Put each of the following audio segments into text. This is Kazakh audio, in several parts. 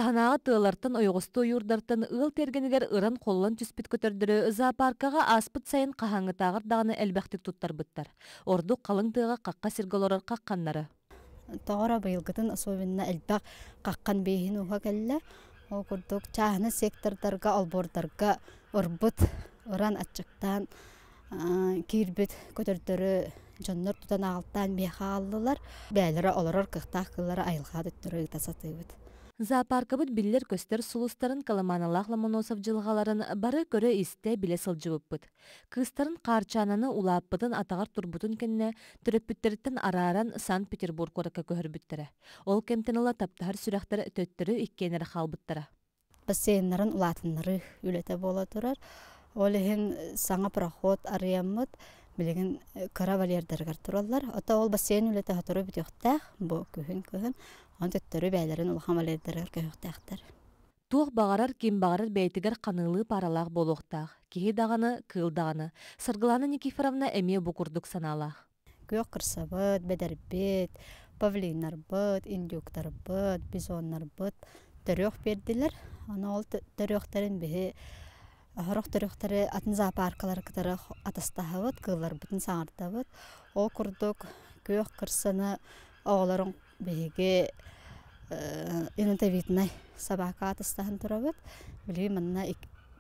Таханағы тыылартын ойғысты ойурдартын ыл тергенігер ыран қоллан түспіт көтердірі зоопаркаға аспыт сайын қахаңытағыр дағыны әлбәқтік туттар бұттар. Орду қалың тыға қаққа сирголорар қаққаннары. Тоғыра бұйылғытын особенно әлбәқ қаққан бейхін уға кәлі. Ол күрдік чағыны сектордарға, албордарға ұрбыт, ұран атчықтан, кирбет көтердірі жоннор тұтан ағылттан бейха алылар. Бәлері оларар қықтақ қылары айылға дүттірі тасатыйбыт. Зоопаркабыт биллер көстер сулустарын каламаналах Ломоносов жылғаларын бары көрі исте біле сылжыбыппыт. Кыстарын қарчананы улаппытын атағар турбутун кенне түрөппүттеріттен араран Санкт-Петербург оракка көрбүттері. Ол кемтенала таптахар сүрәқтері төттірі иккенері қалбыттары. Бассейнларын улатынлары үлете бола тұрар. Ол ехін саңа проход арыяммыт, білеген каравалердергар тұралар. Ота ол бассейн үлете хатыры бүтіқтақ, бұл көхін. Он төттөрү бәйләрен улхамалердергар көхтәхтер. Туох бағарар кем бағарар бәйтігер қанылы паралақ болуқтақ. Кехи дағаны, кыл дағаны. Сыргыланы Никифоровна әме бұқырдық саналақ. Күйок қырсабыт, бәдәрбет, павлинар бұт, индюктар бұт, бизоннар бұт. Төрөк берділер. Аны ол төрөктерін бейі Хорох төрөктері атын зоопаркалар кітары атастағы бұт, кылар бұтын саңарда бұт. Ол күрдік күйок қырсаны оғыларын бейге интевитнай собака атастаһын турабыт. Билги манна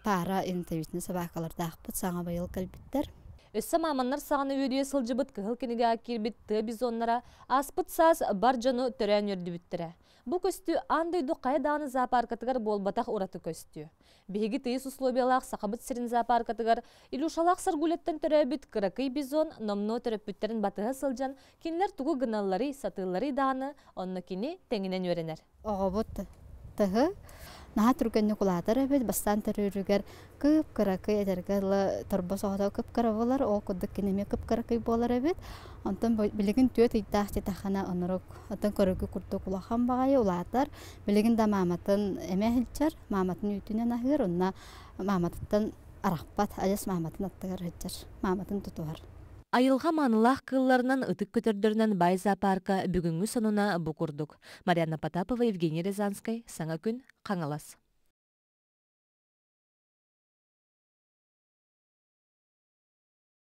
пара интевитнай собакалар дақпыт саңа байыл калбиттер. Өссі маманнар сағаны өйдіе сылжыбыт кығыл кенеге акирбит ты бизоннара аспыт саз бар жону төрән өрді біттірі. Бұ көстü андойду қайдағаны зоопаркатығар болбатақ ураты көстü. Беги тыйыс условиялақ сақабыт сирин зоопаркатығар илушалақ саргулеттен төрәбіт кыракый бизон номно төрөппүттерін батыға сылжан кинлер тугу гыналлары сатылары дағаны онны кини тәңінен өренер. Оғабыт тығы наға түргенні құладыр әбет бастан түрігер күп кыракый әдергілі тұрба соғыда күп кыра болар, ол күдік кенеме күп кыракый болар әбет. Онтан білігін төт үйттақ тетақана онырық, онтан көрігі күрді құлақан бағайы ұладыр. Білігін да маматын әме хілчар, маматын үйтінен ағыр, онна маматыттан арақпат, әдес маматын аттығар хілчар, маматын тұтуар. Айылға манылақ кылларынан ытык көтердерінен бай зоопарка бүгінгі сонуна бұқырдық. Марьяна Потапова, Евгений Рязанскай, Саңа күн, Қаңалас.